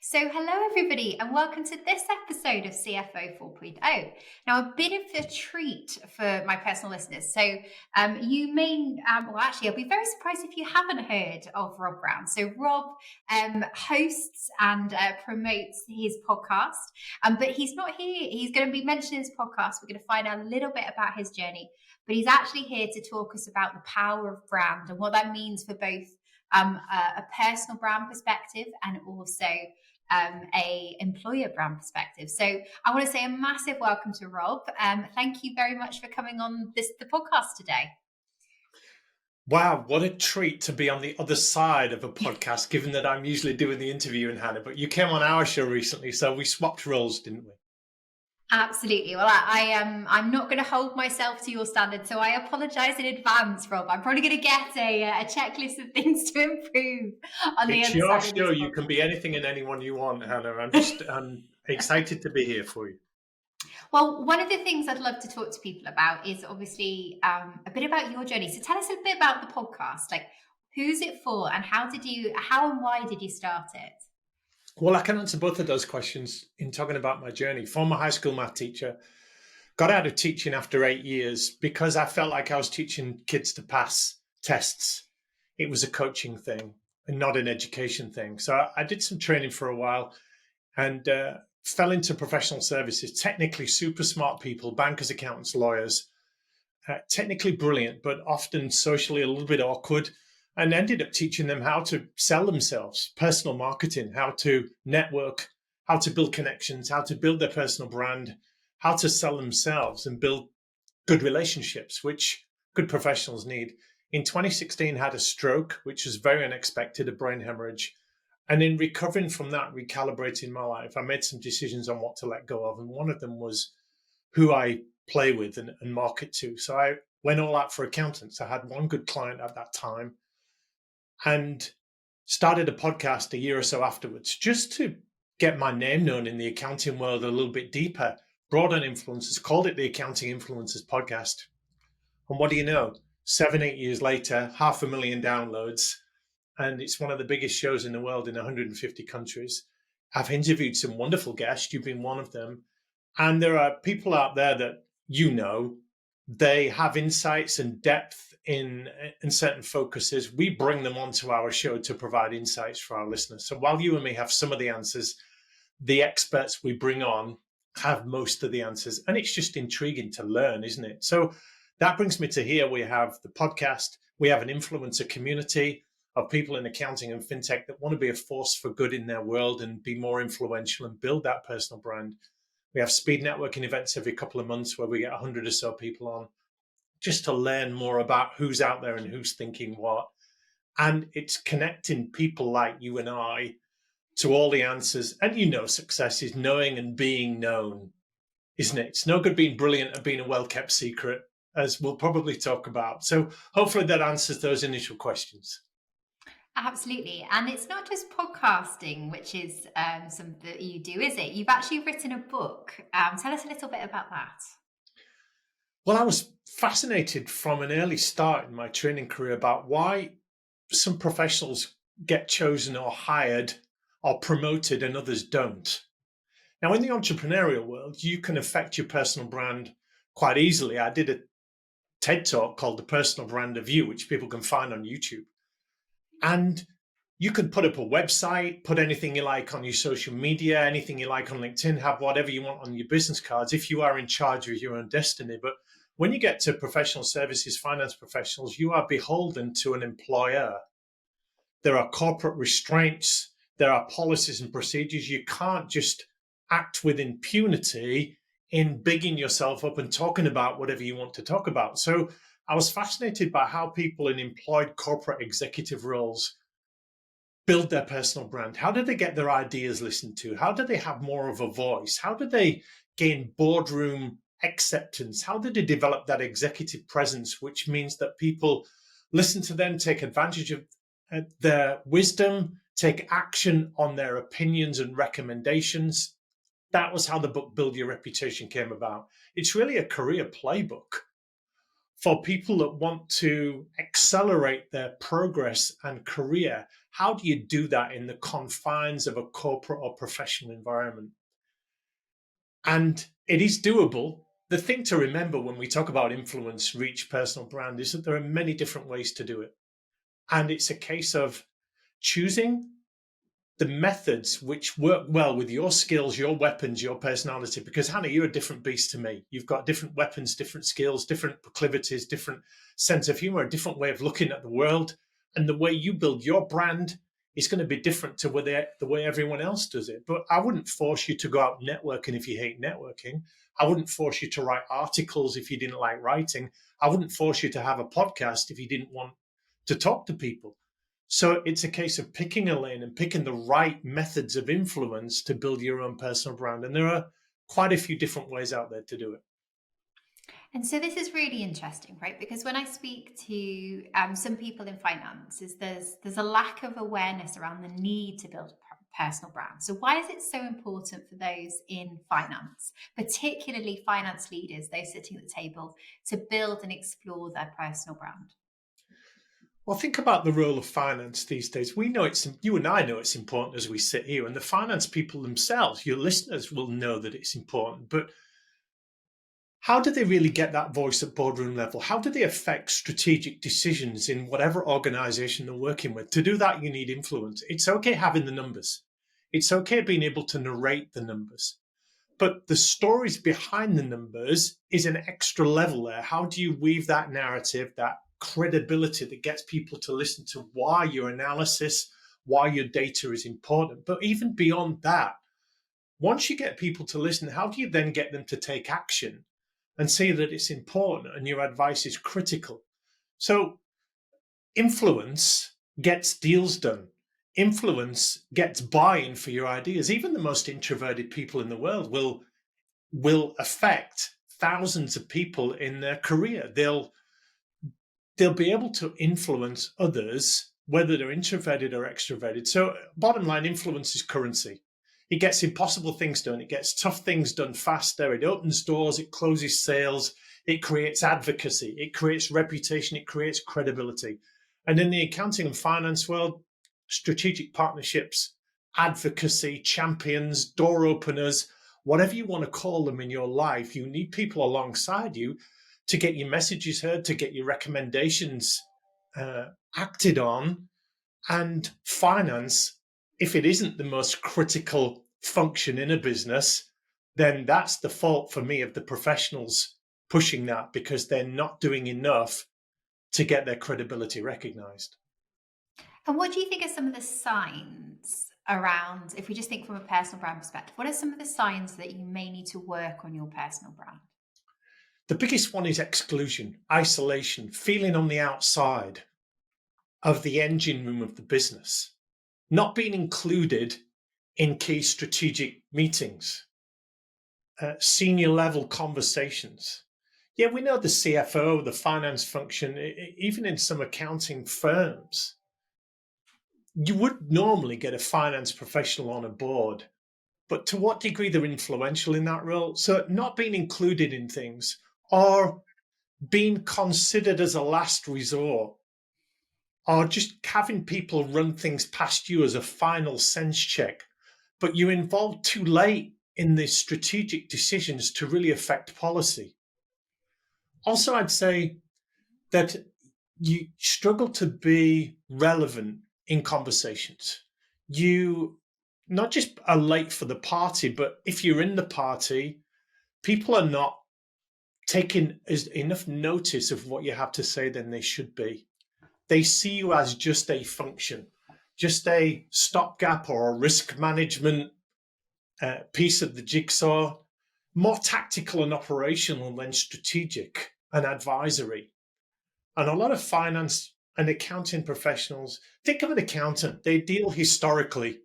So, hello everybody, and welcome to this episode of CFO 4.0. Now, a bit of a treat for my personal listeners. So, you may, I'll be very surprised if you haven't heard of Rob Brown. So, Rob hosts and promotes his podcast, but he's not here. He's going to be mentioning his podcast. We're going to find out a little bit about his journey, but he's actually here to talk us about the power of brand and what that means for both a personal brand perspective and also a employer brand perspective. So I want to say a massive welcome to Rob. Thank you very much for coming on the podcast today. Wow, what a treat to be on the other side of a podcast, given that I'm usually doing the interview in Hannah, but you came on our show recently, so we swapped roles, didn't we? Absolutely. Well, I'm not going to hold myself to your standard, so I apologise in advance, Rob. I'm probably going to get a checklist of things to improve on the other your side. show. You can be anything and anyone you want, Hannah. I'm excited to be here for you. Well, one of the things I'd love to talk to people about is obviously a bit about your journey. So tell us a bit about the podcast. Like, who's it for, and how and why did you start it? Well, I can answer both of those questions in talking about my journey. Former high school math teacher, got out of teaching after 8 years because I felt like I was teaching kids to pass tests. It was a coaching thing and not an education thing. So I did some training for a while and fell into professional services. Technically super smart people, bankers, accountants, lawyers, technically brilliant, but often socially a little bit awkward, and ended up teaching them how to sell themselves, personal marketing, how to network, how to build connections, how to build their personal brand, how to sell themselves and build good relationships, which good professionals need. In 2016, had a stroke, which was very unexpected, a brain hemorrhage. And in recovering from that, recalibrating my life, I made some decisions on what to let go of. And one of them was who I play with and market to. So I went all out for accountants. I had one good client at that time and started a podcast a year or so afterwards, just to get my name known in the accounting world a little bit deeper. Brought on influencers, called it the Accounting Influencers Podcast. And what do you know? 7-8 years later, 500,000 downloads. And it's one of the biggest shows in the world in 150 countries. I've interviewed some wonderful guests. You've been one of them. And there are people out there that they have insights and depth in certain focuses. We bring them onto our show to provide insights for our listeners. So while you and me have some of the answers, the experts we bring on have most of the answers. And it's just intriguing to learn, isn't it? So that brings me to here. We have the podcast. We have an influencer community of people in accounting and fintech that want to be a force for good in their world and be more influential and build that personal brand. We have speed networking events every couple of months where we get 100 or so people on just to learn more about who's out there and who's thinking what. And it's connecting people like you and I to all the answers. And success is knowing and being known, isn't it? It's no good being brilliant and being a well-kept secret, as we'll probably talk about. So hopefully that answers those initial questions. Absolutely. And it's not just podcasting, which is something that you do, is it? You've actually written a book. Tell us a little bit about that. Well, I was fascinated from an early start in my training career about why some professionals get chosen or hired or promoted and others don't. Now, in the entrepreneurial world, you can affect your personal brand quite easily. I did a TED talk called The Personal Brand of You, which people can find on YouTube. And you can put up a website, put anything you like on your social media, anything you like on LinkedIn, have whatever you want on your business cards if you are in charge of your own destiny. But when you get to professional services, finance professionals, you are beholden to an employer. There are corporate restraints, there are policies and procedures. You can't just act with impunity in bigging yourself up and talking about whatever you want to talk about. So I was fascinated by how people in employed corporate executive roles build their personal brand. How do they get their ideas listened to? How do they have more of a voice? How do they gain boardroom acceptance? How do they develop that executive presence, which means that people listen to them, take advantage of their wisdom, take action on their opinions and recommendations? That was how the book Build Your Reputation came about. It's really a career playbook for people that want to accelerate their progress and career. how do you do that in the confines of a corporate or professional environment? And it is doable. The thing to remember when we talk about influence, reach, personal brand is that there are many different ways to do it. And it's a case of choosing the methods which work well with your skills, your weapons, your personality. Because Hannah, you're a different beast to me. You've got different weapons, different skills, different proclivities, different sense of humor, a different way of looking at the world. And the way you build your brand is going to be different to the way everyone else does it. But I wouldn't force you to go out networking if you hate networking. I wouldn't force you to write articles if you didn't like writing. I wouldn't force you to have a podcast if you didn't want to talk to people. So it's a case of picking a lane and picking the right methods of influence to build your own personal brand. And there are quite a few different ways out there to do it. And so this is really interesting, right? Because when I speak to some people in finance, there's a lack of awareness around the need to build a personal brand. So why is it so important for those in finance, particularly finance leaders, those sitting at the table, to build and explore their personal brand? Well, think about the role of finance these days. We know you and I know it's important as we sit here, and the finance people themselves, your listeners, will know that it's important. But how do they really get that voice at boardroom level? How do they affect strategic decisions in whatever organization they're working with? To do that, you need influence. It's okay having the numbers. It's okay being able to narrate the numbers. But the stories behind the numbers is an extra level there. How do you weave that narrative, that credibility that gets people to listen to why your analysis, why your data is important? But even beyond that, once you get people to listen, how do you then get them to take action and see that it's important and your advice is critical? So influence gets deals done. Influence gets buy-in for your ideas. Even the most introverted people in the world will affect thousands of people in their career. They'll be able to influence others, whether they're introverted or extroverted. So bottom line, influence is currency. It gets impossible things done. It gets tough things done faster. It opens doors. It closes sales. It creates advocacy. It creates reputation. It creates credibility. And in the accounting and finance world, strategic partnerships, advocacy, champions, door openers, whatever you want to call them in your life, you need people alongside you to get your messages heard, to get your recommendations acted on. And finance, if it isn't the most critical function in a business, then that's the fault for me of the professionals pushing that, because they're not doing enough to get their credibility recognized. And what do you think are some of the signs around, if we just think from a personal brand perspective, what are some of the signs that you may need to work on your personal brand? The biggest one is exclusion, isolation, feeling on the outside of the engine room of the business, not being included in key strategic meetings, senior level conversations. Yeah, we know the CFO, the finance function, even in some accounting firms, you would normally get a finance professional on a board, but to what degree they're influential in that role? So not being included in things, or being considered as a last resort, or just having people run things past you as a final sense check, but you're involved too late in the strategic decisions to really affect policy. Also, I'd say that you struggle to be relevant in conversations. You not just are late for the party, but if you're in the party, people are not taking enough notice of what you have to say than they should be. They see you as just a function, just a stopgap or a risk management piece of the jigsaw, more tactical and operational than strategic and advisory. And a lot of finance and accounting professionals, think of an accountant, they deal historically.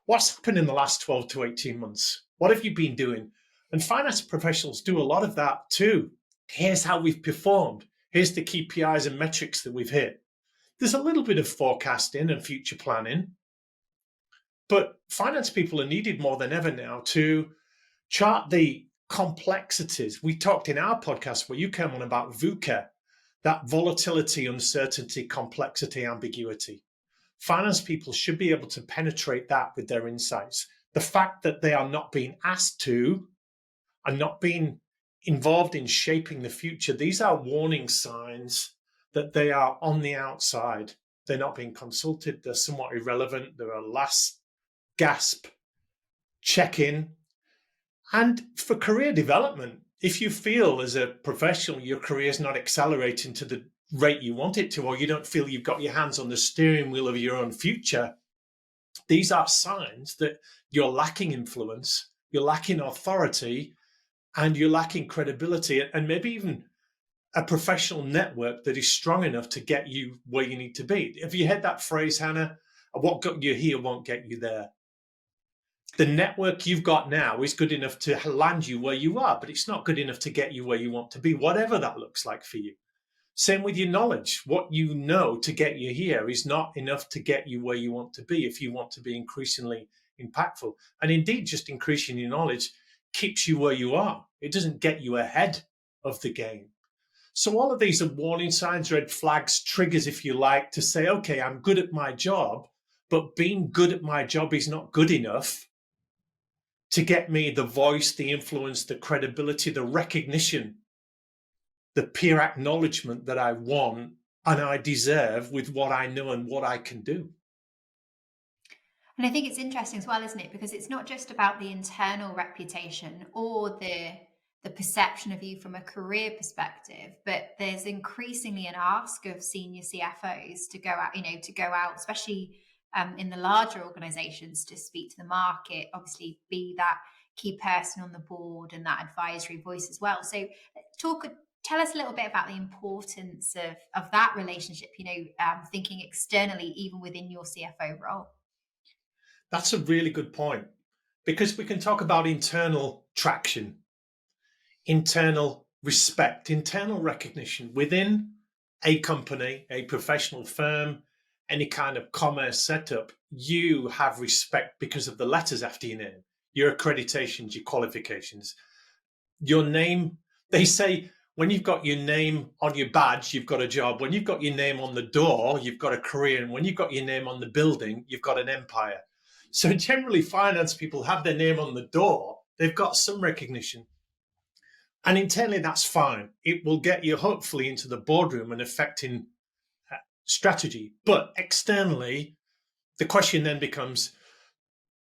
What's happened in the last 12 to 18 months? What have you been doing? And finance professionals do a lot of that too. Here's how we've performed. Here's the KPIs and metrics that we've hit. There's a little bit of forecasting and future planning, but finance people are needed more than ever now to chart the complexities. We talked in our podcast where you came on about VUCA, that volatility, uncertainty, complexity, ambiguity. finance people should be able to penetrate that with their insights. The fact that they are not being asked to and not being involved in shaping the future, these are warning signs that they are on the outside. They're not being consulted. They're somewhat irrelevant. They're a last gasp check-in. And for career development, if you feel as a professional your career is not accelerating to the rate you want it to, or you don't feel you've got your hands on the steering wheel of your own future, these are signs that you're lacking influence, you're lacking authority, and you're lacking credibility, and maybe even a professional network that is strong enough to get you where you need to be. Have you heard that phrase, Hannah? What got you here won't get you there. The network you've got now is good enough to land you where you are, but it's not good enough to get you where you want to be, whatever that looks like for you. Same with your knowledge. What you know to get you here is not enough to get you where you want to be if you want to be increasingly impactful. And indeed, just increasing your knowledge keeps you where you are. It doesn't get you ahead of the game. So all of these are warning signs, red flags, triggers, if you like, to say, okay, I'm good at my job, but being good at my job is not good enough to get me the voice, the influence, the credibility, the recognition, the peer acknowledgement that I want and I deserve with what I know and what I can do. And I think it's interesting as well, isn't it? Because it's not just about the internal reputation or the perception of you from a career perspective, but there's increasingly an ask of senior CFOs to go out, especially in the larger organizations, to speak to the market, obviously be that key person on the board and that advisory voice as well. So tell us a little bit about the importance of that relationship, thinking externally, even within your CFO role. That's a really good point, because we can talk about internal traction, internal respect, internal recognition within a company, a professional firm, any kind of commerce setup. You have respect because of the letters after your name, your accreditations, your qualifications, your name. They say when you've got your name on your badge, you've got a job. When you've got your name on the door, you've got a career. And when you've got your name on the building, you've got an empire. So generally, finance people have their name on the door. They've got some recognition. And internally, that's fine. It will get you hopefully into the boardroom and affecting strategy. But externally, the question then becomes,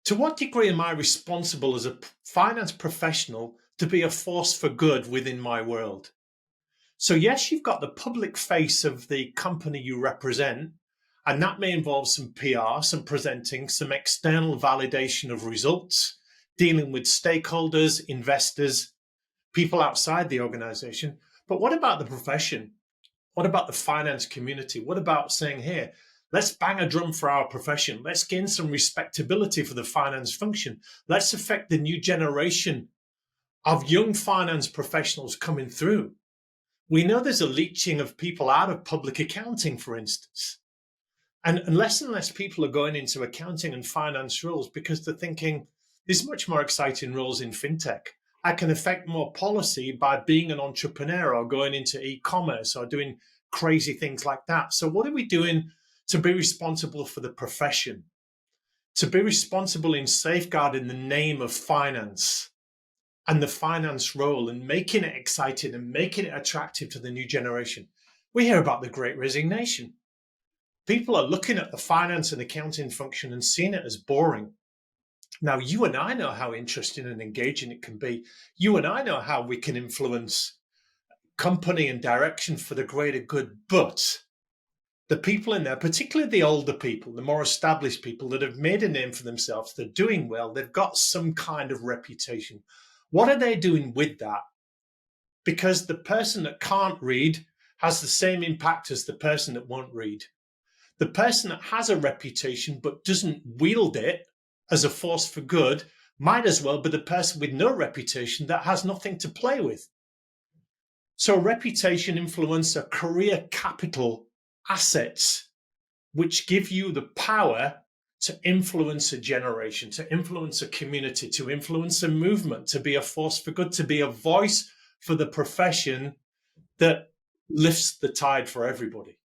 to what degree am I responsible as a finance professional to be a force for good within my world? So yes, you've got the public face of the company you represent, and that may involve some PR, some presenting, some external validation of results, dealing with stakeholders, investors, people outside the organization. But what about the profession? What about the finance community? What about saying, here, let's bang a drum for our profession. Let's gain some respectability for the finance function. Let's affect the new generation of young finance professionals coming through. We know there's a leaching of people out of public accounting, for instance. And less people are going into accounting and finance roles because they're thinking there's much more exciting roles in fintech. I can affect more policy by being an entrepreneur or going into e-commerce or doing crazy things like that. So what are we doing to be responsible for the profession, to be responsible in safeguarding the name of finance and the finance role and making it exciting and making it attractive to the new generation? We hear about the Great Resignation. People are looking at the finance and accounting function and seeing it as boring. Now, you and I know how interesting and engaging it can be. You and I know how we can influence company and direction for the greater good. But the people in there, particularly the older people, the more established people that have made a name for themselves, they're doing well, they've got some kind of reputation. What are they doing with that? Because the person that can't read has the same impact as the person that won't read. The person that has a reputation but doesn't wield it as a force for good might as well be the person with no reputation that has nothing to play with. So reputation, influence, are career capital assets which give you the power to influence a generation, to influence a community, to influence a movement, to be a force for good, to be a voice for the profession that lifts the tide for everybody.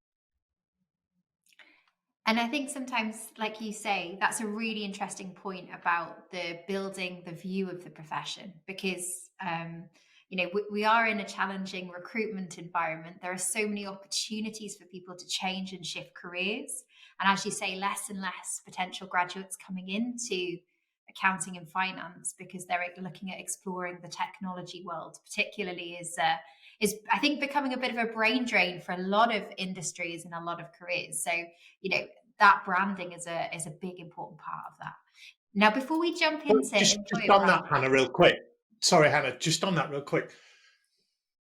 And I think sometimes, like you say, that's a really interesting point about the building the view of the profession, because we are in a challenging recruitment environment. There are so many opportunities for people to change and shift careers, and as you say, less and less potential graduates coming into accounting and finance because they're looking at exploring the technology world, particularly is I think becoming a bit of a brain drain for a lot of industries and a lot of careers. So that branding is a big important part of that. Now, before we jump But into just employer on that, branding, Hannah, real quick. Sorry, Hannah, just on that real quick.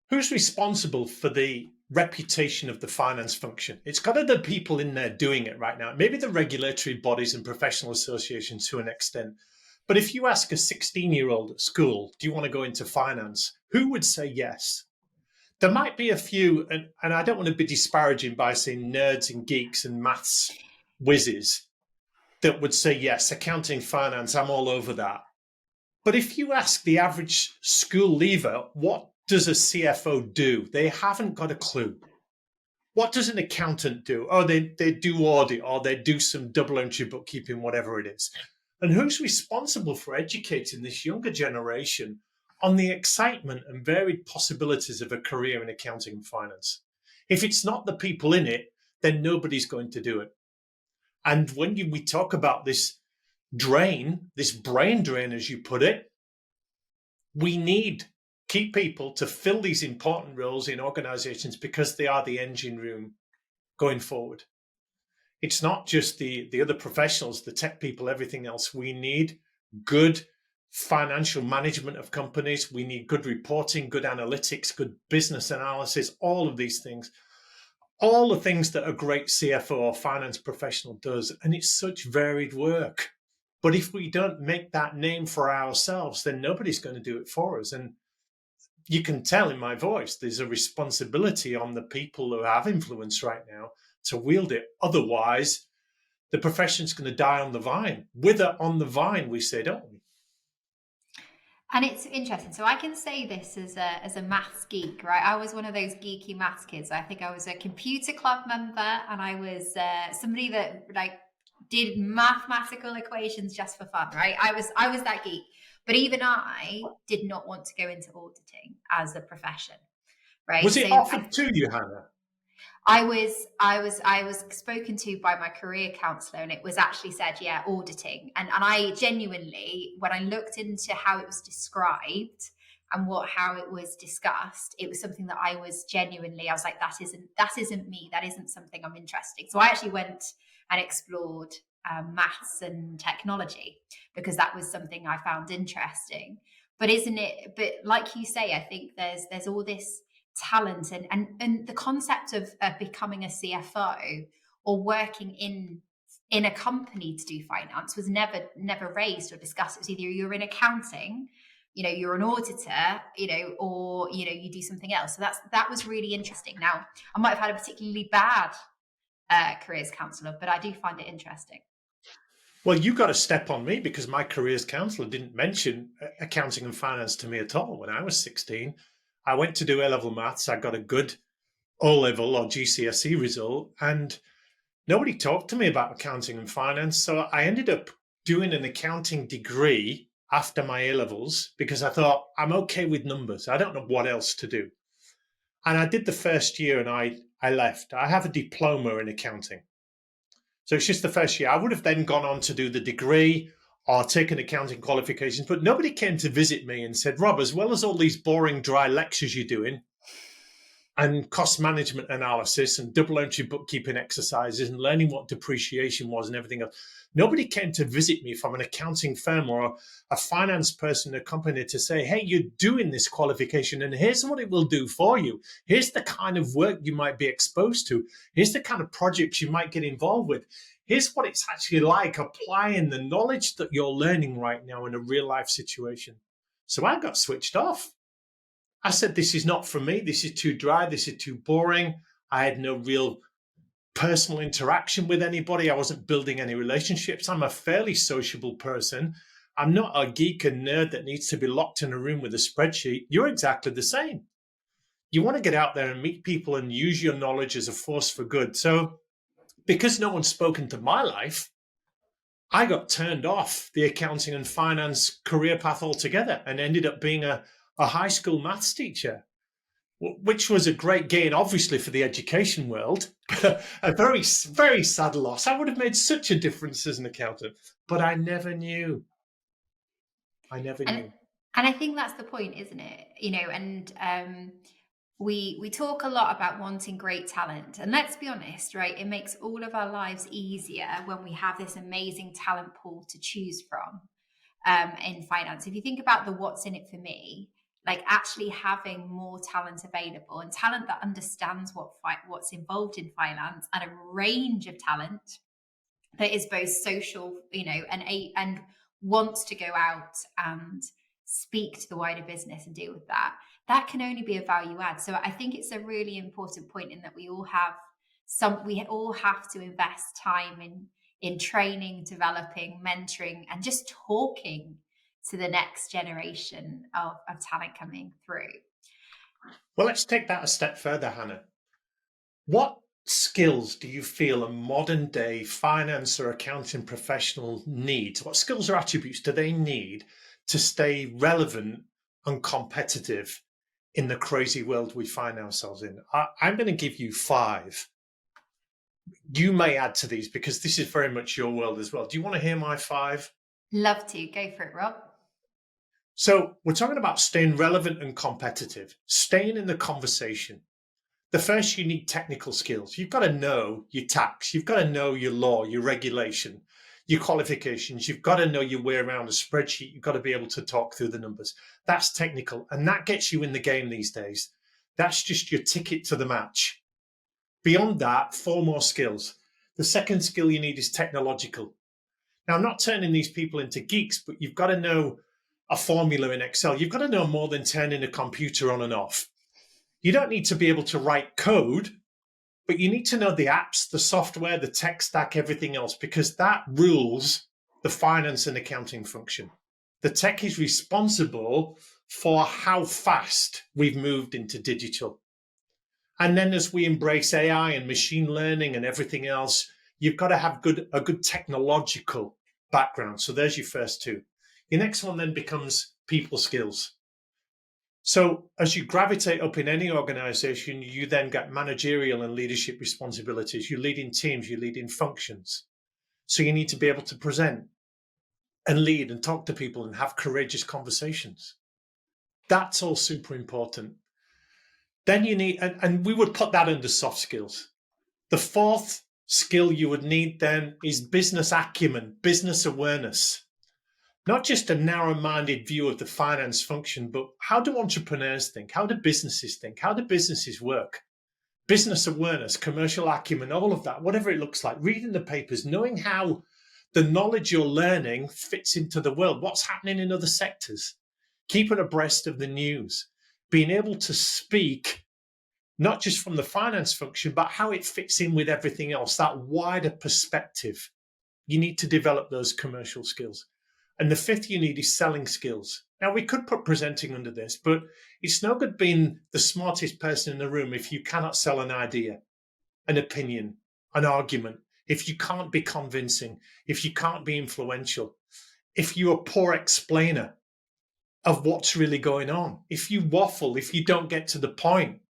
Who's responsible for the reputation of the finance function? It's got other people in there doing it right now. Maybe the regulatory bodies and professional associations to an extent. But if you ask a 16-year-old at school, do you want to go into finance? Who would say yes? There might be a few, and I don't want to be disparaging by saying nerds and geeks and maths whizzes that would say yes, accounting, finance, I'm all over that. But if you ask the average school leaver, what does a CFO do? They haven't got a clue. What does an accountant do? Oh, they do audit, or they do some double entry bookkeeping, whatever it is. And who's responsible for educating this younger generation on the excitement and varied possibilities of a career in accounting and finance? If it's not the people in it, then nobody's going to do it. And when we talk about this drain, this brain drain, as you put it, we need key people to fill these important roles in organizations because they are the engine room going forward. It's not just the other professionals, the tech people, everything else. We need good financial management of companies. We need good reporting, good analytics, good business analysis, all of these things. All the things that a great CFO or finance professional does. And it's such varied work. But if we don't make that name for ourselves, then nobody's going to do it for us. And you can tell in my voice, there's a responsibility on the people who have influence right now to wield it. Otherwise, the profession's going to die on the vine. Wither on the vine, we say, don't we? And it's interesting. So I can say this as a maths geek, right? I was one of those geeky maths kids. I think I was a computer club member, and I was somebody that did mathematical equations just for fun, right? I was that geek. But even I did not want to go into auditing as a profession, right? Was it offered to you, Hannah? I was spoken to by my career counselor, and it was actually said, yeah, auditing. And I genuinely, when I looked into how it was described and how it was discussed, it was something that I was like, that isn't me. That isn't something I'm interested in. So I actually went and explored maths and technology because that was something I found interesting. But like you say, I think there's all this talent and the concept of becoming a CFO or working in a company to do finance was never raised or discussed. It was either you're in accounting, you're an auditor, or you do something else. So that was really interesting. Now, I might have had a particularly bad careers counselor, but I do find it interesting. Well, you got a step on me because my careers counselor didn't mention accounting and finance to me at all. When I was 16, I went to do A-level maths. I got a good O-level or GCSE result, and nobody talked to me about accounting and finance. So I ended up doing an accounting degree after my A-levels because I thought, I'm okay with numbers. I don't know what else to do. And I did the first year and I left. I have a diploma in accounting. So it's just the first year. I would have then gone on to do the degree or taken accounting qualifications, but nobody came to visit me and said, Rob, as well as all these boring, dry lectures you're doing and cost management analysis and double entry bookkeeping exercises and learning what depreciation was and everything else, nobody came to visit me from an accounting firm or a finance person in a company to say, hey, you're doing this qualification and here's what it will do for you. Here's the kind of work you might be exposed to. Here's the kind of projects you might get involved with. Here's what it's actually like applying the knowledge that you're learning right now in a real life situation. So I got switched off. I said, this is not for me. This is too dry. This is too boring. I had no real personal interaction with anybody. I wasn't building any relationships. I'm a fairly sociable person. I'm not a geek and nerd that needs to be locked in a room with a spreadsheet. You're exactly the same. You want to get out there and meet people and use your knowledge as a force for good. So because no one's spoken to my life, I got turned off the accounting and finance career path altogether and ended up being a high school maths teacher, which was a great gain, obviously, for the education world, but a very, very sad loss. I would have made such a difference as an accountant, but I never knew. I never knew. And I think that's the point, isn't it? And we talk a lot about wanting great talent, and let's be honest, right? It makes all of our lives easier when we have this amazing talent pool to choose from in finance. If you think about the what's in it for me, like actually having more talent available and talent that understands what's involved in finance, and a range of talent that is both social, and wants to go out and speak to the wider business and deal with that can only be a value add. So I think it's a really important point in that we all have to invest time in training, developing, mentoring, and just talking to the next generation of talent coming through. Well, let's take that a step further, Hannah. What skills do you feel a modern day finance or accounting professional needs? What skills or attributes do they need to stay relevant and competitive in the crazy world we find ourselves in? I'm going to give you 5. You may add to these because this is very much your world as well. Do you want to hear my 5? Love to. Go for it, Rob. So we're talking about staying relevant and competitive, staying in the conversation. The first, you need technical skills. You've got to know your tax. You've got to know your law, your regulation, your qualifications. You've got to know your way around a spreadsheet. You've got to be able to talk through the numbers. That's technical. And that gets you in the game these days. That's just your ticket to the match. Beyond that, 4 more skills. The second skill you need is technological. Now, I'm not turning these people into geeks, but you've got to know a formula in Excel. You've got to know more than turning a computer on and off. You don't need to be able to write code, but you need to know the apps, the software, the tech stack, everything else, because that rules the finance and accounting function. The tech is responsible for how fast we've moved into digital. And then as we embrace AI and machine learning and everything else, you've got to have a good technological background. So there's your first 2. Your next one then becomes people skills. So as you gravitate up in any organization, you then get managerial and leadership responsibilities. You lead in teams, you lead in functions. So you need to be able to present and lead and talk to people and have courageous conversations. That's all super important. Then you need, and we would put that under soft skills. The 4th skill you would need then is business acumen, business awareness. Not just a narrow-minded view of the finance function, but how do entrepreneurs think? How do businesses think? How do businesses work? Business awareness, commercial acumen, all of that, whatever it looks like, reading the papers, knowing how the knowledge you're learning fits into the world, what's happening in other sectors, keeping abreast of the news, being able to speak not just from the finance function, but how it fits in with everything else, that wider perspective. You need to develop those commercial skills. And the 5th you need is selling skills. Now, we could put presenting under this, but it's no good being the smartest person in the room if you cannot sell an idea, an opinion, an argument, if you can't be convincing, if you can't be influential, if you're a poor explainer of what's really going on, if you waffle, if you don't get to the point,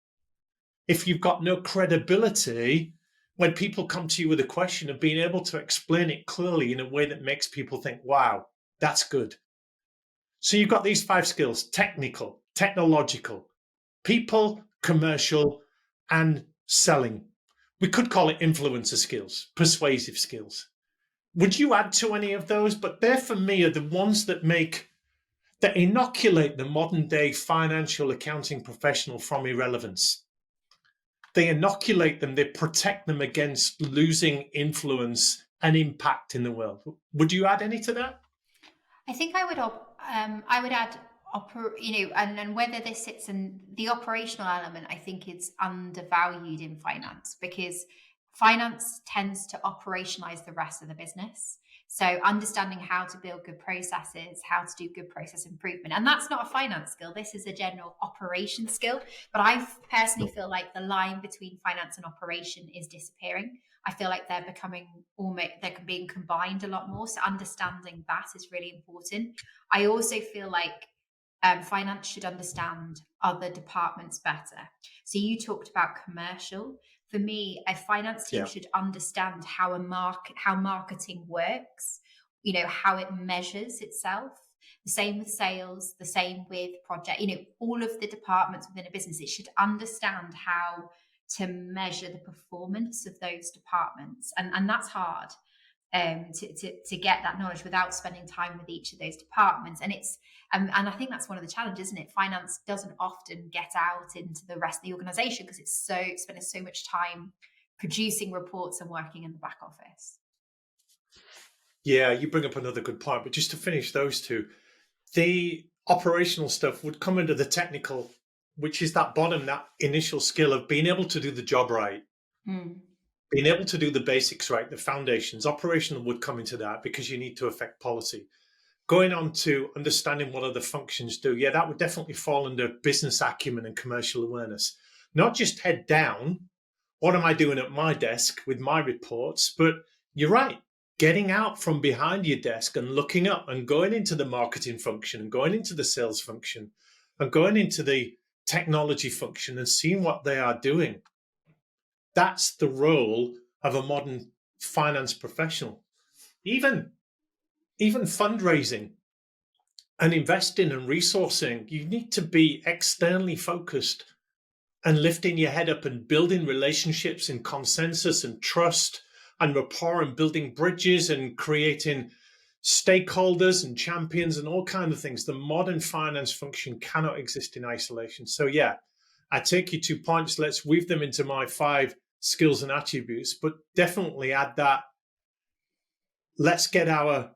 if you've got no credibility when people come to you with a question, of being able to explain it clearly in a way that makes people think, wow, that's good. So you've got these 5 skills: technical, technological, people, commercial, and selling. We could call it influencer skills, persuasive skills. Would you add to any of those? But they, for me, are the ones that inoculate the modern day financial accounting professional from irrelevance. They inoculate them, they protect them against losing influence and impact in the world. Would you add any to that? I think I would add, and whether this sits in the operational element, I think it's undervalued in finance, because finance tends to operationalize the rest of the business. So understanding how to build good processes, how to do good process improvement. And that's not a finance skill. This is a general operation skill. But I personally feel like the line between finance and operation is disappearing. I feel like they're becoming they're being combined a lot more. So understanding that is really important. I also feel like finance should understand other departments better. So you talked about commercial. For me, a finance team Yeah. should understand how marketing works, how it measures itself. The same with sales, the same with project, all of the departments within a business, it should understand how to measure the performance of those departments. And that's hard to get that knowledge without spending time with each of those departments. And and I think that's one of the challenges, isn't it? Finance doesn't often get out into the rest of the organization because it's spending so much time producing reports and working in the back office. Yeah, you bring up another good point. But just to finish those two, the operational stuff would come into the technical, which is that initial skill of being able to do the job right. Being able to do the basics right, the foundations. Operational would come into that because you need to affect policy. Going on to understanding what other functions do, yeah, that would definitely fall under business acumen and commercial awareness. Not just head down, what am I doing at my desk with my reports? But you're right, getting out from behind your desk and looking up and going into the marketing function and going into the sales function and going into the technology function and seeing what they are doing. That's the role of a modern finance professional. Even fundraising and investing and resourcing, you need to be externally focused and lifting your head up and building relationships and consensus and trust and rapport and building bridges and creating stakeholders and champions and all kinds of things. The modern finance function cannot exist in isolation. So yeah, I take your 2 points. Let's weave them into my 5 skills and attributes, but definitely add that. Let's get our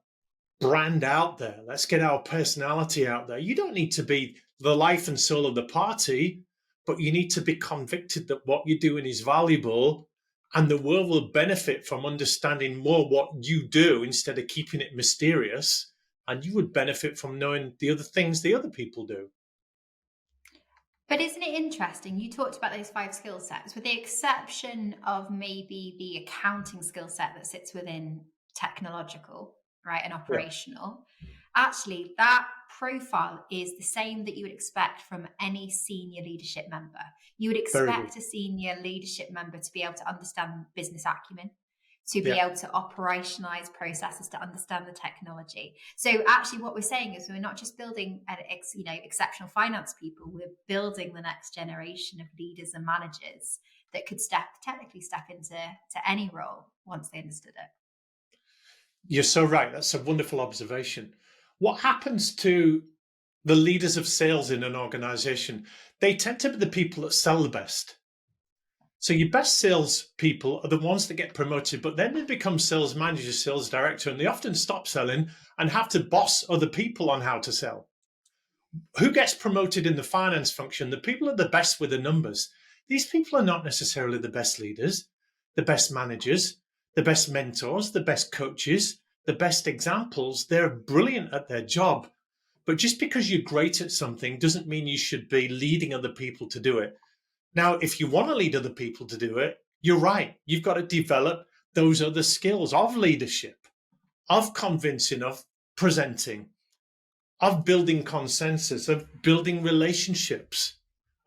brand out there. Let's get our personality out there. You don't need to be the life and soul of the party, but you need to be convicted that what you're doing is valuable and the world will benefit from understanding more what you do instead of keeping it mysterious. And you would benefit from knowing the other things the other people do. But isn't it interesting? You talked about those 5 skill sets, with the exception of maybe the accounting skill set that sits within technological, right, and operational. Actually, that profile is the same that you would expect from any senior leadership member. You would expect a senior leadership member to be able to understand business acumen, to be able to operationalize processes, to understand the technology. So actually what we're saying is we're not just building exceptional finance people, we're building the next generation of leaders and managers that could technically step into any role once they understood it. You're so right. That's a wonderful observation. What happens to the leaders of sales in an organization? They tend to be the people that sell the best. So your best sales people are the ones that get promoted, but then they become sales manager, sales director, and they often stop selling and have to boss other people on how to sell. Who gets promoted in the finance function? The people are the best with the numbers. These people are not necessarily the best leaders, the best managers, the best mentors, the best coaches, the best examples. They're brilliant at their job. But just because you're great at something doesn't mean you should be leading other people to do it. Now, if you want to lead other people to do it, you're right. You've got to develop those other skills of leadership, of convincing, of presenting, of building consensus, of building relationships,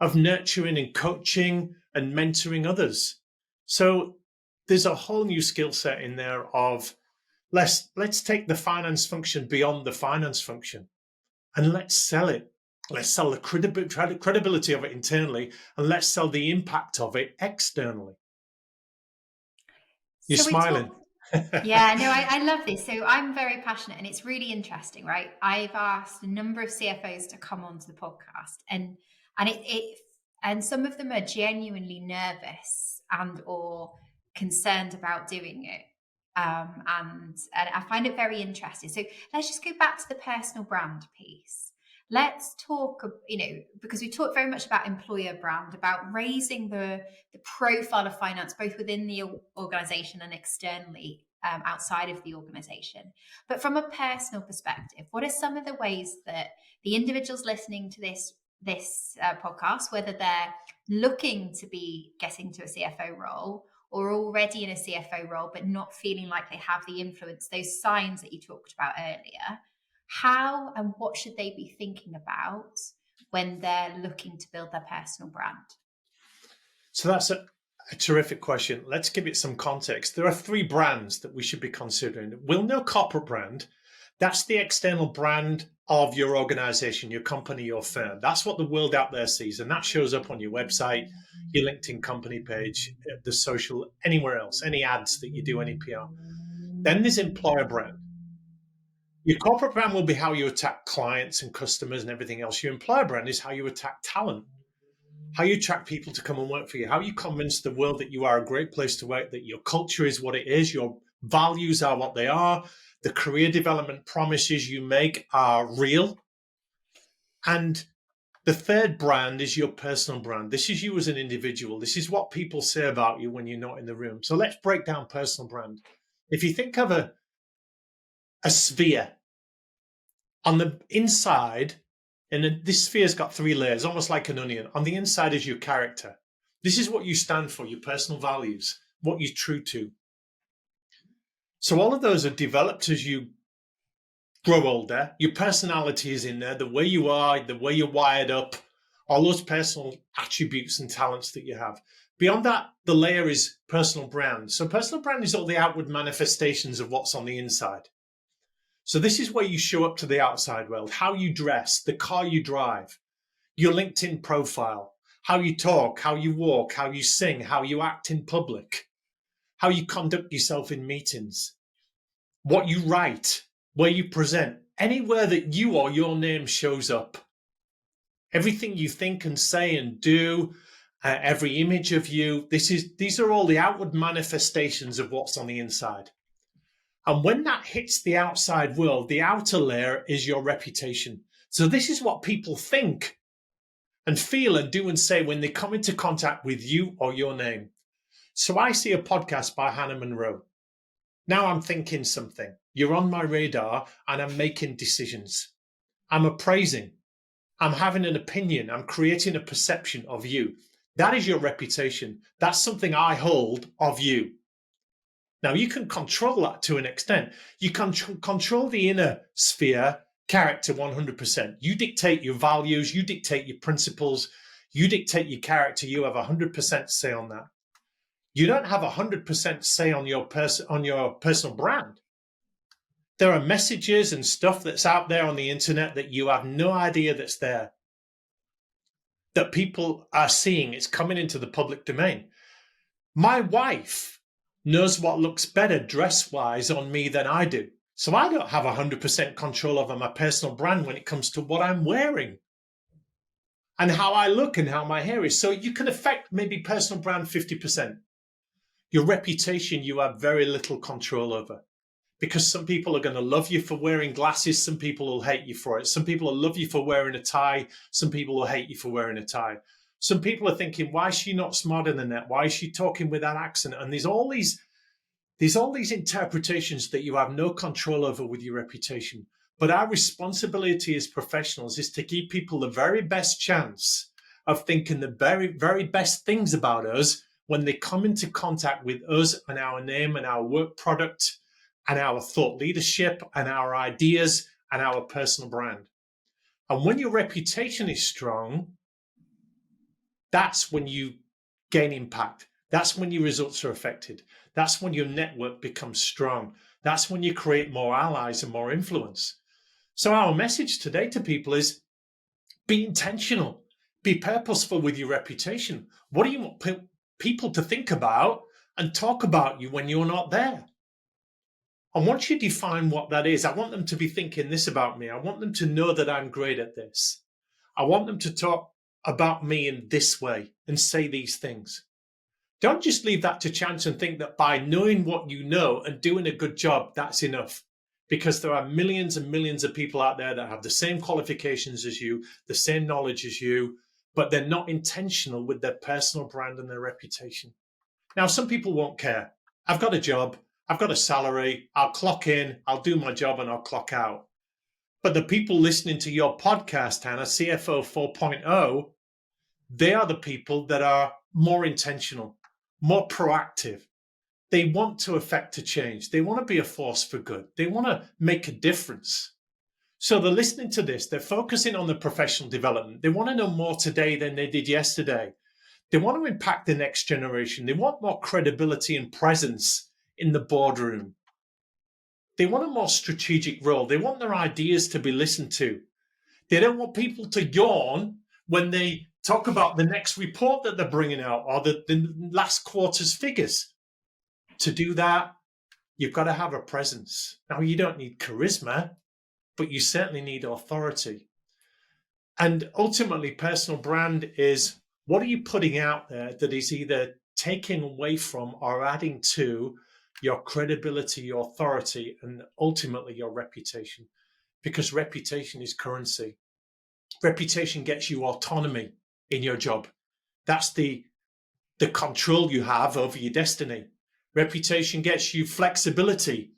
of nurturing and coaching and mentoring others. So there's a whole new skill set in there of let's take the finance function beyond the finance function and let's sell it. Let's sell the credibility of it internally, and let's sell the impact of it externally. You're smiling. Yeah, no, I love this. So I'm very passionate and it's really interesting, right? I've asked a number of CFOs to come onto the podcast and some of them are genuinely nervous and or concerned about doing it. And I find it very interesting. So let's just go back to the personal brand piece. Let's talk, because we talked very much about employer brand, about raising the profile of finance, both within the organization and externally, outside of the organization. But from a personal perspective, what are some of the ways that the individuals listening to this podcast, whether they're looking to be getting to a CFO role or already in a CFO role but not feeling like they have the influence, those signs that you talked about earlier, how and what should they be thinking about when they're looking to build their personal brand? So that's a terrific question. Let's give it some context. There are 3 brands that we should be considering. We'll know corporate brand. That's the external brand of your organization, your company, your firm. That's what the world out there sees. And that shows up on your website, your LinkedIn company page, the social, anywhere else, any ads that you do, any PR. Then there's employer brand. Your corporate brand will be how you attack clients and customers and everything else. Your employer brand is how you attack talent, how you attract people to come and work for you, how you convince the world that you are a great place to work, that your culture is what it is, your values are what they are, the career development promises you make are real. And the 3rd brand is your personal brand. This is you as an individual. This is what people say about you when you're not in the room. So let's break down personal brand. If you think of a sphere, on the inside, and this sphere's got 3 layers, almost like an onion. On the inside is your character. This is what you stand for, your personal values, what you're true to. So all of those are developed as you grow older. Your personality is in there, the way you are, the way you're wired up, all those personal attributes and talents that you have. Beyond that, the layer is personal brand. So personal brand is all the outward manifestations of what's on the inside. So this is where you show up to the outside world, how you dress, the car you drive, your LinkedIn profile, how you talk, how you walk, how you sing, how you act in public, how you conduct yourself in meetings, what you write, where you present, anywhere that you or your name shows up. Everything you think and say and do, every image of you, these are all the outward manifestations of what's on the inside. And when that hits the outside world, the outer layer is your reputation. So this is what people think and feel and do and say when they come into contact with you or your name. So I see a podcast by Hannah Munro. Now I'm thinking something. You're on my radar and I'm making decisions. I'm appraising. I'm having an opinion. I'm creating a perception of you. That is your reputation. That's something I hold of you. Now, you can control that to an extent. You can control the inner sphere, character 100%. You dictate your values, you dictate your principles, you dictate your character. You have 100% say on that. You don't have 100% say on your personal brand. There are messages and stuff that's out there on the internet that you have no idea that's there, that people are seeing. It's coming into the public domain. My wife knows what looks better dress-wise on me than I do. So I don't have 100% control over my personal brand when it comes to what I'm wearing and how I look and how my hair is. So you can affect maybe personal brand 50%. Your reputation, you have very little control over, because some people are going to love you for wearing glasses. Some people will hate you for it. Some people will love you for wearing a tie. Some people will hate you for wearing a tie. Some people are thinking, why is she not smarter than that? Why is she talking with that accent? And there's all these interpretations that you have no control over with your reputation. But our responsibility as professionals is to give people the very best chance of thinking the very, very best things about us when they come into contact with us and our name and our work product and our thought leadership and our ideas and our personal brand. And when your reputation is strong, that's when you gain impact. That's when your results are affected. That's when your network becomes strong. That's when you create more allies and more influence. So our message today to people is be intentional, be purposeful with your reputation. What do you want people to think about and talk about you when you're not there? And once you define what that is, I want them to be thinking this about me. I want them to know that I'm great at this. I want them to talk about me in this way and say these things. Don't just leave that to chance and think that by knowing what you know and doing a good job, that's enough. Because there are millions and millions of people out there that have the same qualifications as you, the same knowledge as you, but they're not intentional with their personal brand and their reputation. Now, some people won't care. I've got a job. I've got a salary, I'll clock in, I'll do my job, and I'll clock out. But the people listening to your podcast, Hannah, CFO 4.0, they are the people that are more intentional, more proactive. They want to affect a change. They want to be a force for good. They want to make a difference. So they're listening to this. They're focusing on the professional development. They want to know more today than they did yesterday. They want to impact the next generation. They want more credibility and presence in the boardroom. They want a more strategic role. They want their ideas to be listened to. They don't want people to yawn when they talk about the next report that they're bringing out or the last quarter's figures. To do that, you've got to have a presence. Now, you don't need charisma, but you certainly need authority. And ultimately, personal brand is, what are you putting out there that is either taking away from or adding to your credibility, your authority, and ultimately your reputation? Because reputation is currency. Reputation gets you autonomy in your job. That's the control you have over your destiny. Reputation gets you flexibility,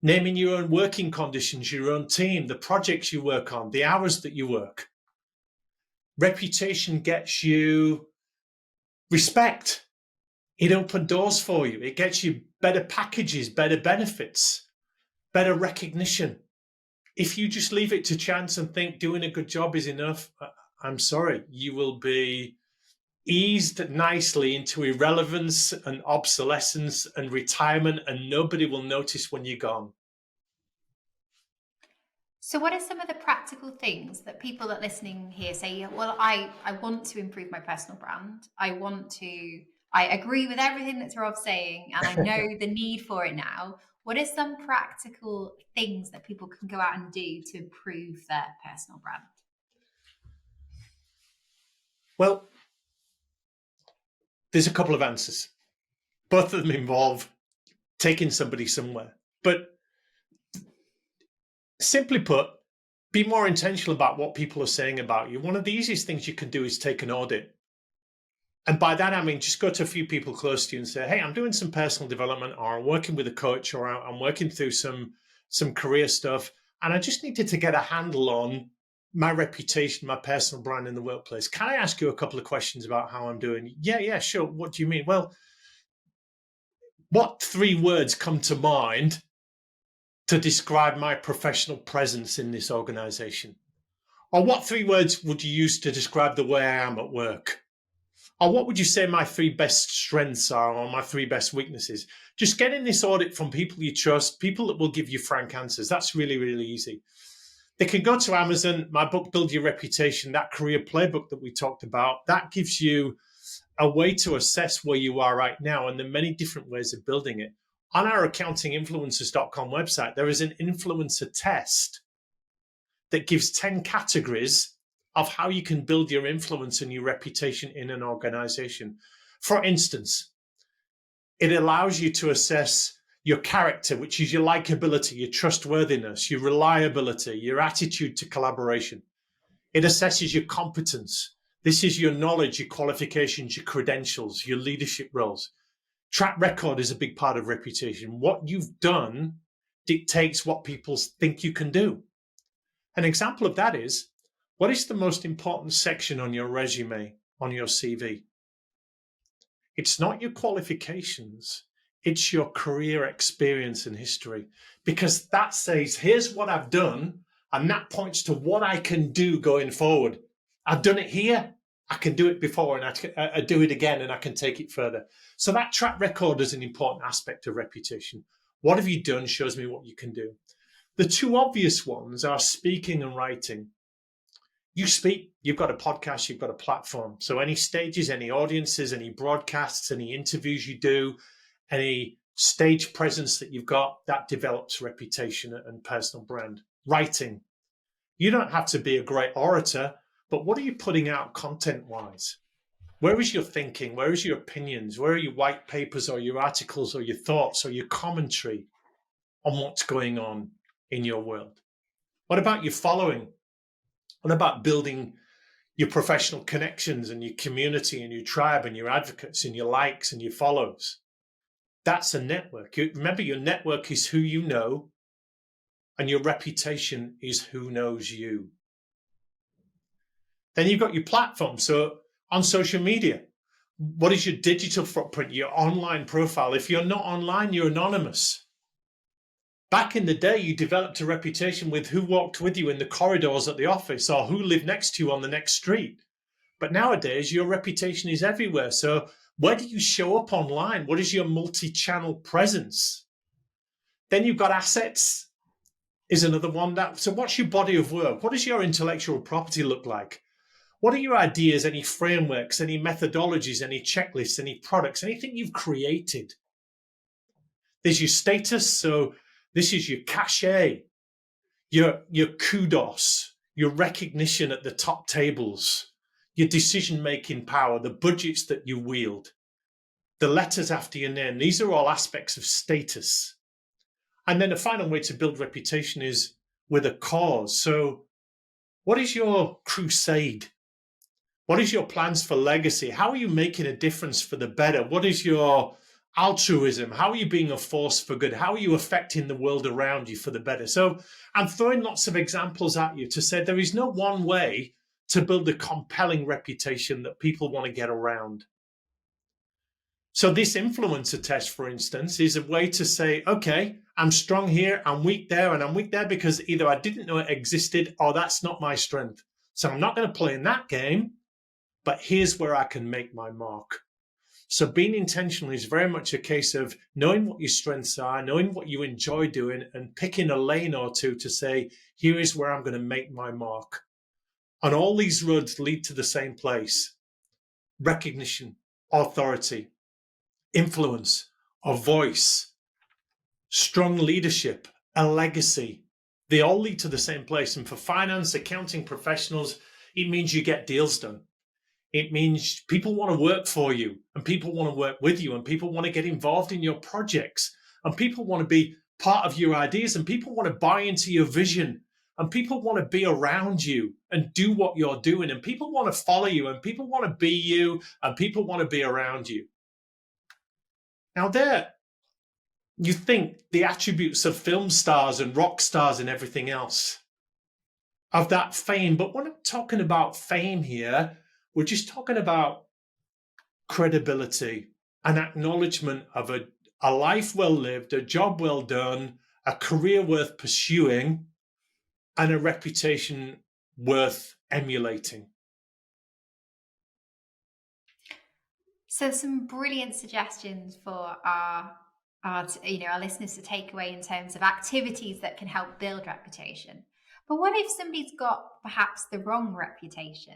naming your own working conditions, your own team, the projects you work on, the hours that you work. Reputation gets you respect. It opens doors for you. It gets you better packages, better benefits, better recognition. If you just leave it to chance and think doing a good job is enough, I'm sorry, you will be eased nicely into irrelevance and obsolescence and retirement, and nobody will notice when you're gone. So what are some of the practical things that people that are listening here say, well, I want to improve my personal brand. I agree with everything that Rob's saying, and I know the need for it now. What are some practical things that people can go out and do to improve their personal brand? Well, there's a couple of answers. Both of them involve taking somebody somewhere. But simply put, be more intentional about what people are saying about you. One of the easiest things you can do is take an audit. And by that, I mean, just go to a few people close to you and say, hey, I'm doing some personal development, or I'm working with a coach, or I'm working through some career stuff. And I just needed to get a handle on my reputation, my personal brand in the workplace. Can I ask you a couple of questions about how I'm doing? Yeah, sure. What do you mean? Well, what 3 words come to mind to describe my professional presence in this organization? Or what 3 words would you use to describe the way I am at work? Or what would you say my 3 best strengths are, or my 3 best weaknesses? Just getting this audit from people you trust, people that will give you frank answers. That's really, really easy. They can go to Amazon. My book, Build Your Reputation, that career playbook that we talked about, that gives you a way to assess where you are right now, and there are many different ways of building it. On our accountinginfluencers.com website, there is an influencer test that gives 10 categories of how you can build your influence and your reputation in an organization. For instance, it allows you to assess your character, which is your likability, your trustworthiness, your reliability, your attitude to collaboration. It assesses your competence. This is your knowledge, your qualifications, your credentials, your leadership roles. Track record is a big part of reputation. What you've done dictates what people think you can do. An example of that is, what is the most important section on your resume, on your CV? It's not your qualifications. It's your career experience and history, because that says, here's what I've done, and that points to what I can do going forward. I've done it here, I can do it before, and I do it again, and I can take it further. So that track record is an important aspect of reputation. What have you done shows me what you can do. The 2 obvious ones are speaking and writing. You speak, you've got a podcast, you've got a platform. So any stages, any audiences, any broadcasts, any interviews you do, any stage presence that you've got, that develops reputation and personal brand. Writing. You don't have to be a great orator, but what are you putting out content-wise? Where is your thinking? Where is your opinions? Where are your white papers or your articles or your thoughts or your commentary on what's going on in your world? What about your following? What about building your professional connections and your community and your tribe and your advocates and your likes and your follows? That's a network. Remember, your network is who you know, and your reputation is who knows you. Then you've got your platform. So on social media, what is your digital footprint, your online profile? If you're not online, you're anonymous. Back in the day, you developed a reputation with who walked with you in the corridors at the office or who lived next to you on the next street. But nowadays, your reputation is everywhere. So where do you show up online? What is your multi-channel presence? Then you've got assets is another one. So what's your body of work? What does your intellectual property look like? What are your ideas, any frameworks, any methodologies, any checklists, any products, anything you've created? There's your status. So this is your cachet, your kudos, your recognition at the top tables, your decision-making power, the budgets that you wield, the letters after your name. These are all aspects of status. And then the final way to build reputation is with a cause. So what is your crusade? What is your plans for legacy? How are you making a difference for the better? What is your altruism? How are you being a force for good? How are you affecting the world around you for the better? So I'm throwing lots of examples at you to say there is no one way to build a compelling reputation that people want to get around. So this influencer test, for instance, is a way to say, okay, I'm strong here, I'm weak there, and I'm weak there because either I didn't know it existed or that's not my strength. So I'm not going to play in that game, but here's where I can make my mark. So being intentional is very much a case of knowing what your strengths are, knowing what you enjoy doing, and picking a lane or two to say, here is where I'm going to make my mark. And all these roads lead to the same place: recognition, authority, influence, a voice, strong leadership, a legacy. They all lead to the same place. And for finance, accounting professionals, it means you get deals done. It means people want to work for you, and people want to work with you, and people want to get involved in your projects, and people want to be part of your ideas, and people want to buy into your vision, and people want to be around you and do what you're doing, and people want to follow you, and people want to be you, and people want to be around you. Now there, you think the attributes of film stars and rock stars and everything else, of that fame. But when I'm talking about fame here, we're just talking about credibility, an acknowledgement of a life well lived, a job well done, a career worth pursuing, and a reputation worth emulating. So some brilliant suggestions for our listeners to take away in terms of activities that can help build reputation. But what if somebody's got perhaps the wrong reputation?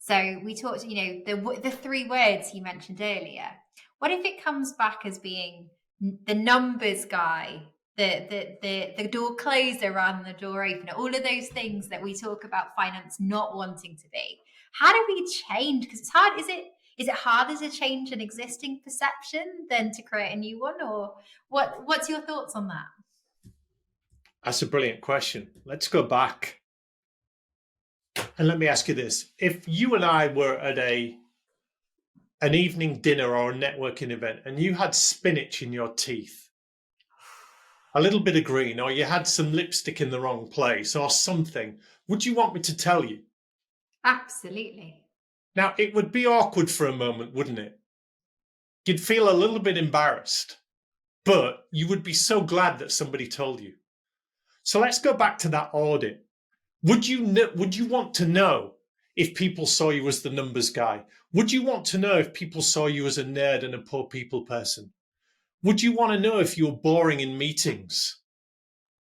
So we talked, the three words you mentioned earlier. What if it comes back as being the numbers guy, the door closer rather than the door opener? All of those things that we talk about finance not wanting to be. How do we change? Because it's hard. Is it harder to change an existing perception than to create a new one? Or what's your thoughts on that? That's a brilliant question. Let's go back. And let me ask you this. If you and I were at an evening dinner or a networking event and you had spinach in your teeth, a little bit of green, or you had some lipstick in the wrong place or something, would you want me to tell you? Absolutely. Now, it would be awkward for a moment, wouldn't it? You'd feel a little bit embarrassed, but you would be so glad that somebody told you. So let's go back to that audit. Would you want to know if people saw you as the numbers guy? Would you want to know if people saw you as a nerd and a poor people person? Would you want to know if you were boring in meetings?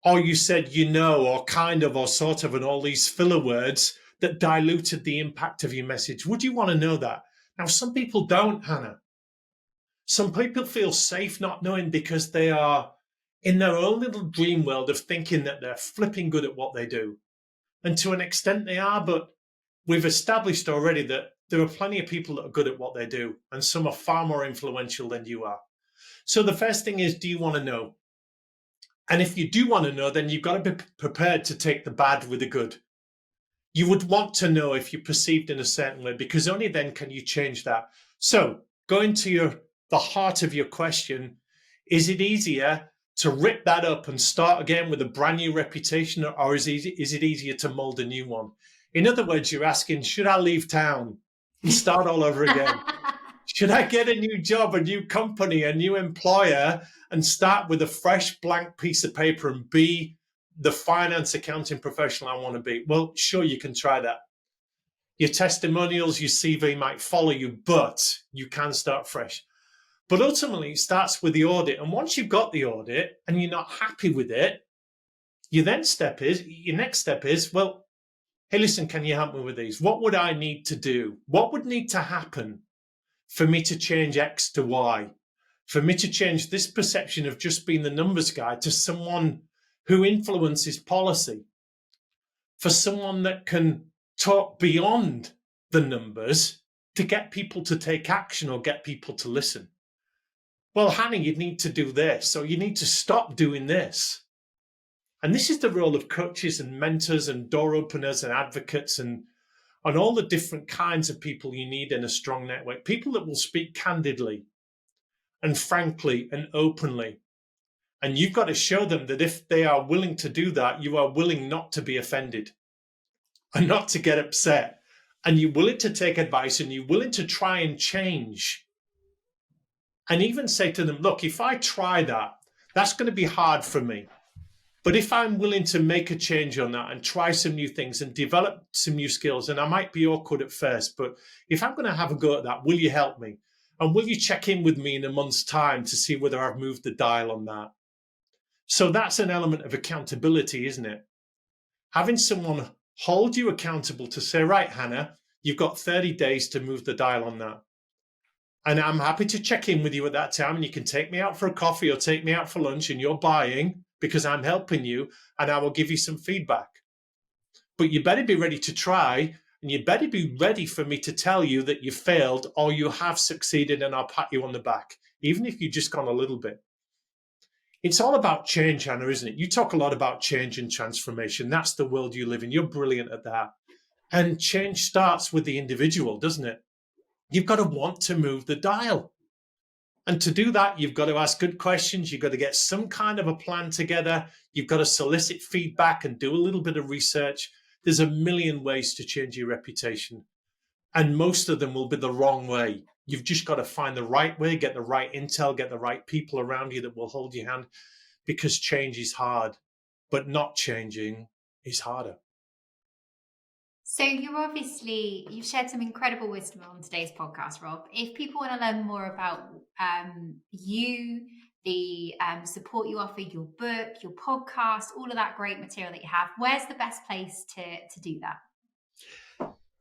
Or you said or kind of or sort of and all these filler words that diluted the impact of your message? Would you want to know that? Now, some people don't, Hannah. Some people feel safe not knowing because they are in their own little dream world of thinking that they're flipping good at what they do. And to an extent they are, but we've established already that there are plenty of people that are good at what they do, and some are far more influential than you are. So the first thing is, do you want to know? And if you do want to know, then you've got to be prepared to take the bad with the good. You would want to know if you're perceived in a certain way, because only then can you change that. So going to the heart of your question Is it easier to rip that up and start again with a brand new reputation, or is it easier to mold a new one? In other words, you're asking, should I leave town and start all over again? Should I get a new job, a new company, a new employer, and start with a fresh blank piece of paper and be the finance accounting professional I want to be? Well, sure, you can try that. Your testimonials, your CV might follow you, but you can start fresh. But ultimately, it starts with the audit. And once you've got the audit and you're not happy with it, your next step is, well, hey, listen, can you help me with these? What would I need to do? What would need to happen for me to change X to Y? For me to change this perception of just being the numbers guy to someone who influences policy? For someone that can talk beyond the numbers to get people to take action or get people to listen? Well, Hannah, you need to do this, or you need to stop doing this. And this is the role of coaches and mentors and door openers and advocates and all the different kinds of people you need in a strong network. People that will speak candidly and frankly and openly. And you've got to show them that if they are willing to do that, you are willing not to be offended and not to get upset. And you're willing to take advice and you're willing to try and change. And even say to them, look, if I try that, that's going to be hard for me. But if I'm willing to make a change on that and try some new things and develop some new skills, and I might be awkward at first, but if I'm going to have a go at that, will you help me? And will you check in with me in a month's time to see whether I've moved the dial on that? So that's an element of accountability, isn't it? Having someone hold you accountable to say, right, Hannah, you've got 30 days to move the dial on that. And I'm happy to check in with you at that time, and you can take me out for a coffee or take me out for lunch, and you're buying because I'm helping you, and I will give you some feedback. But you better be ready to try, and you better be ready for me to tell you that you failed or you have succeeded, and I'll pat you on the back, even if you've just gone a little bit. It's all about change, Hannah, isn't it? You talk a lot about change and transformation. That's the world you live in. You're brilliant at that. And change starts with the individual, doesn't it? You've got to want to move the dial. And to do that, you've got to ask good questions. You've got to get some kind of a plan together. You've got to solicit feedback and do a little bit of research. There's a million ways to change your reputation. And most of them will be the wrong way. You've just got to find the right way, get the right intel, get the right people around you that will hold your hand, because change is hard, but not changing is harder. So you've shared some incredible wisdom on today's podcast, Rob. If people want to learn more about you, the support you offer, your book, your podcast, all of that great material that you have, where's the best place to do that?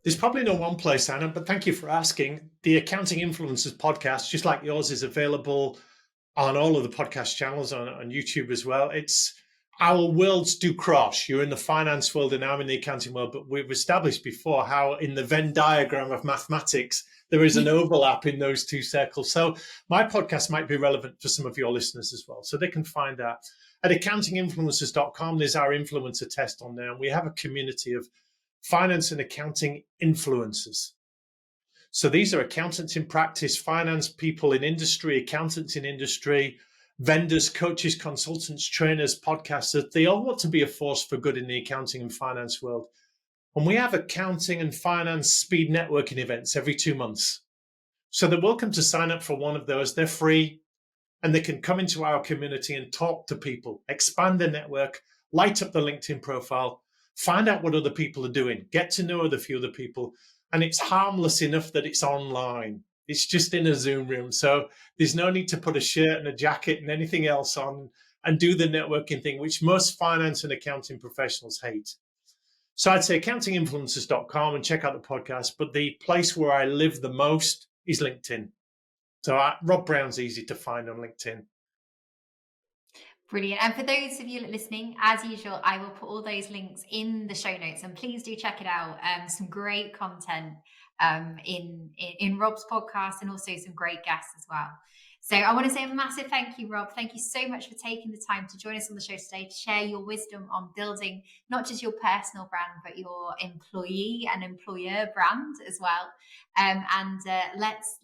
There's probably no one place, Hannah, but thank you for asking. The Accounting Influencers podcast, just like yours, is available on all of the podcast channels on YouTube as well. It's our worlds do cross. You're in the finance world and I'm in the accounting world, but we've established before how in the Venn diagram of mathematics, there is an overlap in those two circles. So my podcast might be relevant for some of your listeners as well. So they can find that at accountinginfluencers.com. There's our influencer test on there. And we have a community of finance and accounting influencers. So these are accountants in practice, finance people in industry, accountants in industry, vendors, coaches, consultants, trainers, podcasters. They all want to be a force for good in the accounting and finance world. And we have accounting and finance speed networking events every 2 months. So they're welcome to sign up for one of those. They're free, and they can come into our community and talk to people, expand their network, light up the LinkedIn profile, find out what other people are doing, get to know a few other people. And it's harmless enough that it's online. It's just in a Zoom room. So there's no need to put a shirt and a jacket and anything else on and do the networking thing, which most finance and accounting professionals hate. So I'd say accountinginfluencers.com and check out the podcast. But the place where I live the most is LinkedIn. So Rob Brown's easy to find on LinkedIn. Brilliant. And for those of you listening, as usual, I will put all those links in the show notes, and please do check it out. Some great content in Rob's podcast, and also some great guests as well. So I want to say a massive thank you, Rob. Thank you so much for taking the time to join us on the show today to share your wisdom on building not just your personal brand, but your employee and employer brand as well. Let's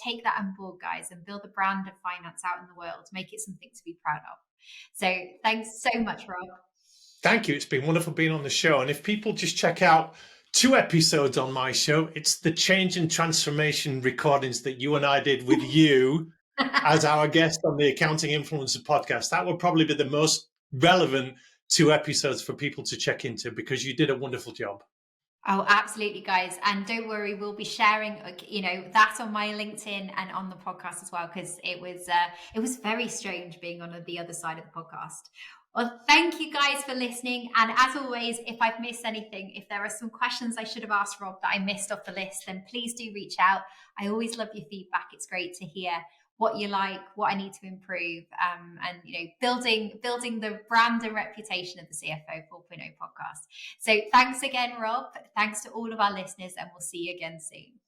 take that on board, guys, and build a brand of finance out in the world. Make it something to be proud of. So thanks so much, Rob. Thank you. It's been wonderful being on the show. And if people just check out 2 episodes on my show, it's the change and transformation recordings that you and I did with you as our guest on the Accounting Influencer podcast. That would probably be the most relevant 2 episodes for people to check into, because you did a wonderful job. Oh, absolutely, guys. And don't worry, we'll be sharing, that on my LinkedIn and on the podcast as well, because it was very strange being on the other side of the podcast. Well, thank you guys for listening. And as always, if I've missed anything, if there are some questions I should have asked Rob that I missed off the list, then please do reach out. I always love your feedback. It's great to hear what you like, what I need to improve, and building the brand and reputation of the CFO 4.0 podcast. So thanks again, Rob. Thanks to all of our listeners, and we'll see you again soon.